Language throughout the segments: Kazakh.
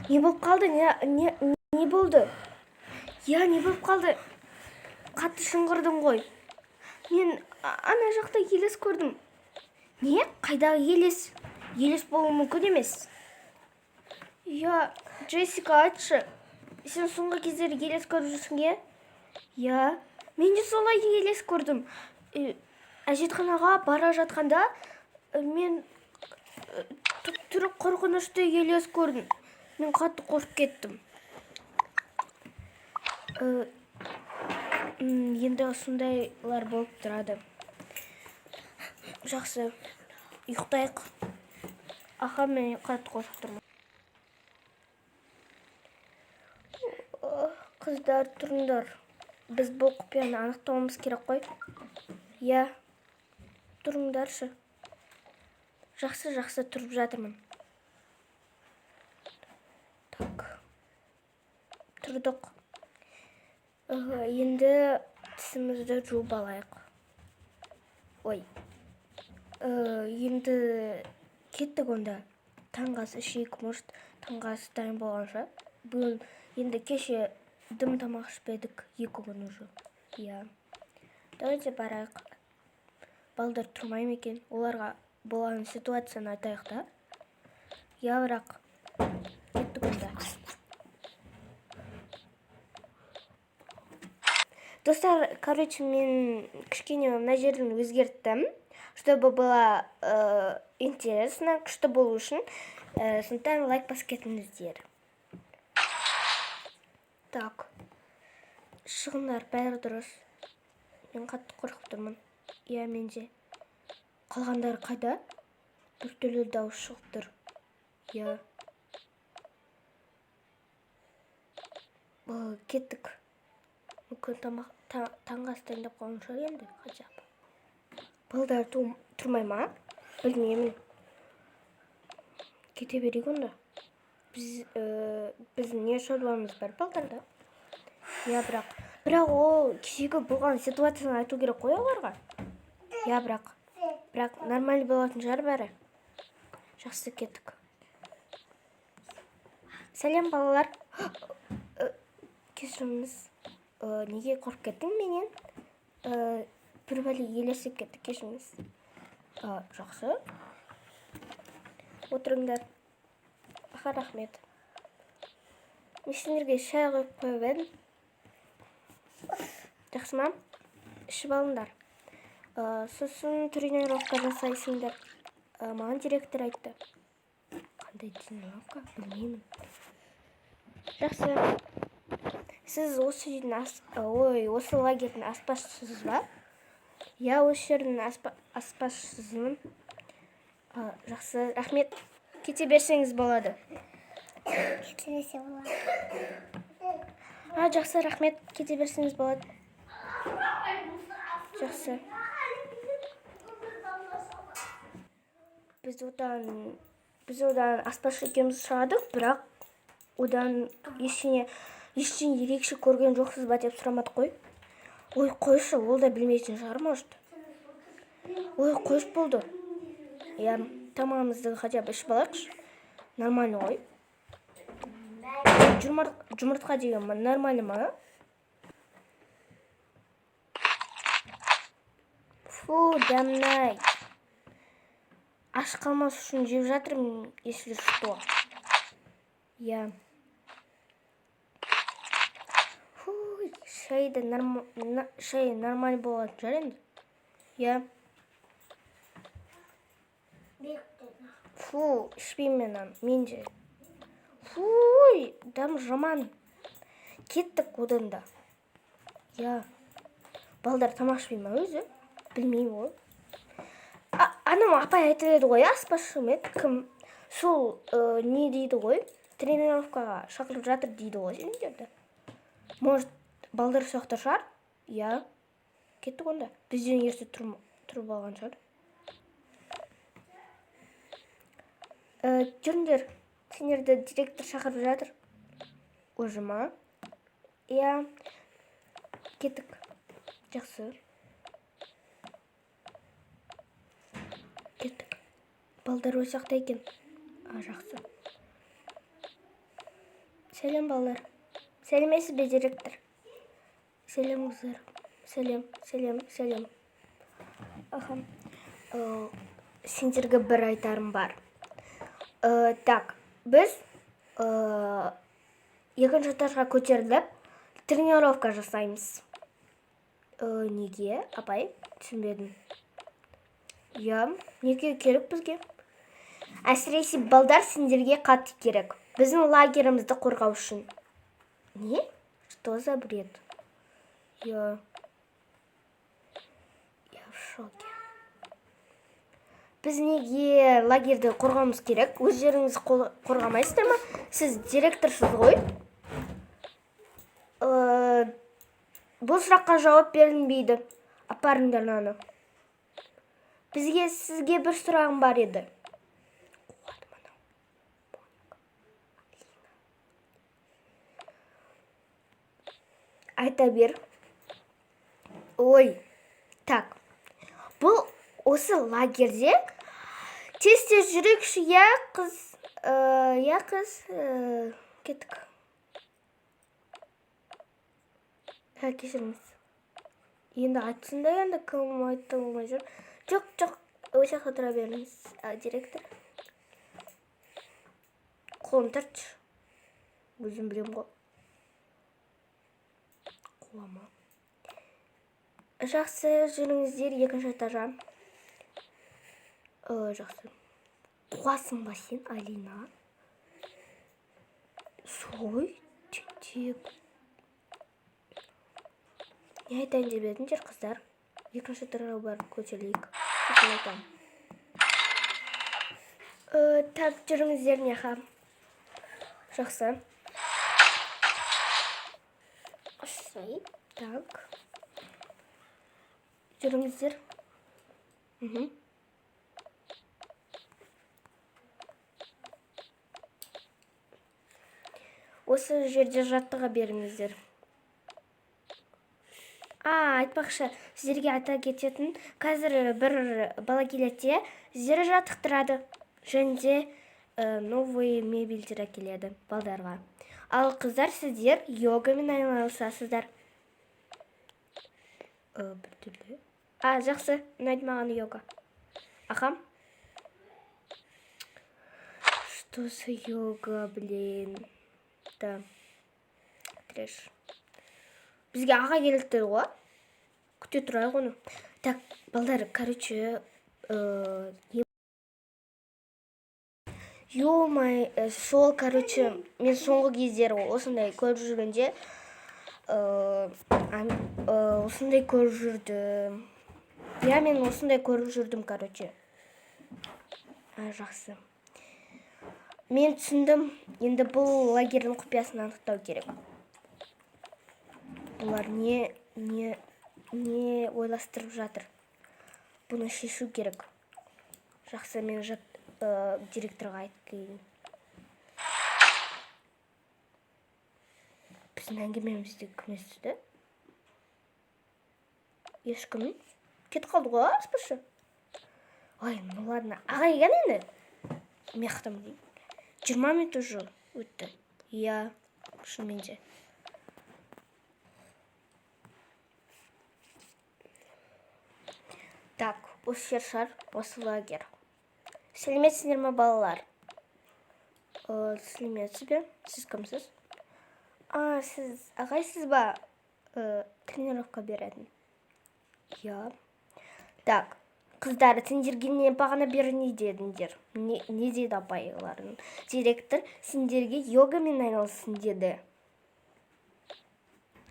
Не болып қалды? Не болды? Не болып қалды? Қатты шыңғырдың ғой. Мен ана жақта елес көрдім. Не? Қайдағы елес? Елес болуы мүмкін емес. Джессика, айтшы. Сен соңғы кездері елес көріп жүрсің, е? Мен де солай елес көрдім. Әжетханаға бара жатқанда мен түрі қорқынышты елес көрдім. Мен қатты қорқып кеттім. Енді сондайлар болып тұрады. Жақсы, ұйықтайық. Аха, мен қатты қорқып тұрмын. Қыздар, тұрыңдар. Біз бұл құпияны анықтауымыз керек қой. Тұрыңдаршы. Жақсы тұрып жатырмын. Так. Тұрдық. Енді тісімізді жуып алайық. Енді кеттік онда. Таңғы ас ішейік, может, таңғы ас дайын болғанша. Бүгін енді кеше дым тамақ ішпедік, 2 күн уже. Давайте барайық. Балдар тұрмай ма екен? Оларға болған ситуацияны айтайық та. Бірақ кеттік онда. Достар, мен кішкене мына жерін өзгерттім, чтобы было интересно, күшті болу үшін. Сондықтан лайк басып кетіңіздер. Так. Шығындар бәрі дұрыс. Мен қатты қорқып тұрмын. Менде. Қалғандары қайда? Біртүрлі дауыс шығып тұр. Кеттік. Мүмкін таңғы ас дайындап қалған шығар енді. Ғажап. Балдар тұрмай ма? Білмеймін. Кете берейік онда. Біздің не шаруамыз бар балдарда? Бірақ ол кешегі болған ситуацияны айту керек қой оларға. Бірақ нормально болатын шығар бәрі. Жақсы, кеттік. Сәлем, балалар. Кешіріңіз. Неге қорқып кеттің менен? Бір бәле елесіп кетті, кешіріңіз. Жақсы. Отырыңдар. Аха, рахмет. Мен сендерге шай қойып қойып едім. Жақсы ма? Ішіп алыңдар. Сосын тренировка жасайсыңдар. Маған директор айтты. Қандай тренировка? Білмеймін. Жақсы. Сіз осы лагердің аспазшысыз ба? Осы жердің аспазшысымын. Жақсы, рахмет. Кете берсеңіз болады. Кете берсе болады. Жақсы, рахмет. Кете берсеңіз болады. Жақсы. Біз одан аспазшы екеуміз шығадық, бірақ одан ештеңе ерекше көрген жоқсыз ба деп сұрамады қой. Қойшы, ол да білмейтін шығар, может. Қойшы болды. Тамағымызды хотя бы ішіп алайықшы. Нормально ғой. Жұмыртқа деген нормально ма? Фу, дәмнай. Аш қалмас үшін жеп жатырмын, если что. Шай нормально болған шығар енді. Фу, ішпеймін мен же. Фуй, дәм жаман. Кеттік одан да. Балдар тамақ ішпей ма өзі? Білмеймін ғой. Анау апай айтып еді ғой, аспазшы ме? Кім? Сол не дейді ғой? Тренировкаға шақырып жатыр дейді ғой сендерді. Может, балдар соқты шығар? Кеттік онда. Бізден ерте тұрып алған шығар. Жүріңдер, сендерді директор шақырып жатыр. Уже ма? Кеттік. Жақсы. Кеттік. Балдар өсақта екен. Жақсы. Сәлем балалар. Сәлеметсіз бе, директор? Сәлем қыздар. Сәлем. Аха. Сендерге бір айтарым бар. Так, біз екінші этажға көтеріліп тренировка жасаймыз. Неге, апай? Түсінбедім. Я, неге керек бізге? Әсіресе балдар сендерге қатты керек. Біздің лагерімізді қорғау үшін. Не? Что за бред? Я в шоке. Біз неге лагерді қорғауымыз керек? Өздеріңіз қорғамайсыздар ма? Сіз директорсыз ғой? Бұл сұраққа жауап берілмейді. Апарыңдар мынаны. Сізге бір сұрағым бар еді. Айта бер. Ой, так. Бұл осы лагерде тез-тез жүрекші, я қыз, кеттік. Кешіріңіз. Енді айтсын да, енді кім айтты болмай жүр. Жоқ, осы жаққа тұра беріңіз, директор. Қолын тартшы. Өзім білем ғой. Қолама. Жақсы, жүріңіздер екінші этажа. Жақсы. Қуасың ба сен, Алина? Сой, тек. Не айтайын деп едіңдер, қыздар? Екінші этажға барып көтерейік. Так, жүріңіздер неға. Жақсы. Сой, так. Жүріңіздер. Осы жерде жаттыға беріңіздер. Айтпақшы, сіздерге айта кететін, қазір бір бала келеді, сіздер жаттықтырады. Және де новый мебельдер әкеледі балдарға. Ал қыздар, сіздер йогамен айналысасыздар. Біртүрлі. Жақсы, ұнайды маған йога. Аха. Что за йога, блин? Да. Треш. Бізге аға келді ғой. Күте тұрайық оны. Так, балдар, короче, сол, короче, мен соңғы кездері осындай көріп жүргенде, осындай көріп жүрдім. Я, мен осындай көріп жүрдім, короче. Жақсы. Мен түсіндім, енді бұл лагердің құпиясын анықтау керек. Бұлар не ойластырып жатыр? Бұны шешу керек. Жақсы, мен директорға айтып келейін. Біздің әңгімемізде кім естіді? Ешкім? Кетіп қалды ғой, аспашы? Ой, ну ладно. Аға еген енді? Мен қытым дейін. 20 минут уже өтті. Я, шынымен де. Так, осы жер шар, осы лагер. Сәлеметсіздер ме, балалар? Сәлеметсіз бе? Сіз кімсіз? Сіз ағайсыз ба? Тренировка беретін. Я. Так, қыздар, сендерге не бағана бері не дедіңдер? Не деді апайларын? Директор сендерге йогамен айналысын деді.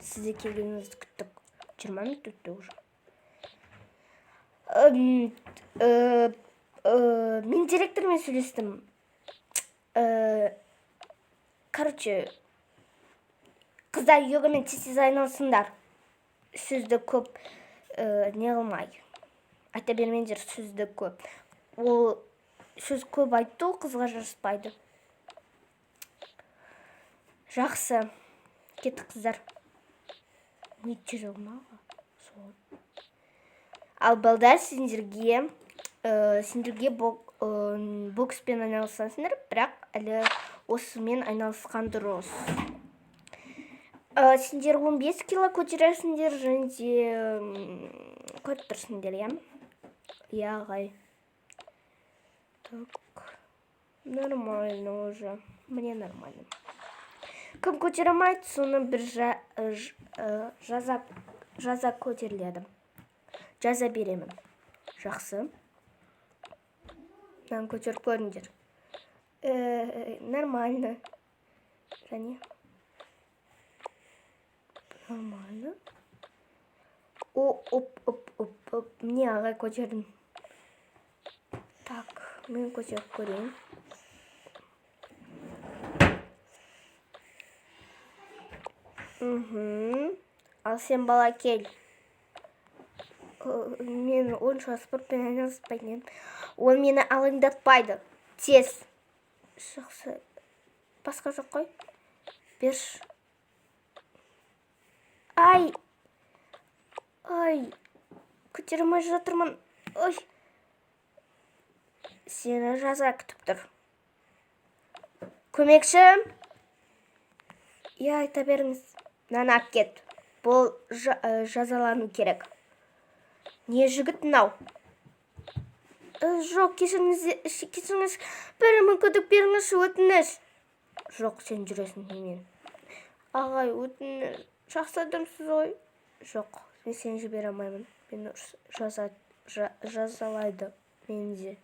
Сізде келгеніңізді күттік. 20 минут өтті уже. Мен директормен сөйлестім. Короче, қыздар йогамен тез айналысыңдар. Сөзді көп не қылмай. Айта бермеңдер сөзді көп. Ол сөз көп айтты, қызға жараспайды. Жақсы. Кеттік, қыздар. Не жүрілмаға? Ал балдар, сендерге бокспен айналысасыңдар, бірақ әлі осымен айналысқан дұрыс. Сендер 15 кило көтересіңдер және де көріп тұрсыңдар, иә? Иә, ағай. Так, нормально уже. Мне нормально. Кім көтере алмайды, соны бір жаза көтеріледі. Жаза беремін. Жақсы. Мен көтеріп көріңдер. Нормально. Және. Нормально. Оп. Мне ағай көтердім. Так, мен көтеріп көрейін. Ал сен бала кел. Мен онша спортпен айналыспаймын. Ол мені алаңдатпайды. Тез. Жақсы. Басқа жоқ қой. Берш. Ай. Көтере алмай жатырмын. Ой. Сені жаза күтіп тұр. Көмекші. Я айта беріңіз. Мынаны алып кет. Бұл жазалану керек. Не жігіт мынау? Жоқ, кешіріңіз. Бір мүмкіндік беріңіз, өтініш. Жоқ, сен жүресің мен. Ағай, өтініш. Жақсы адамсыз ғой. Жоқ, мен сені жібере алмаймын. Мені жазалайды. Мен де.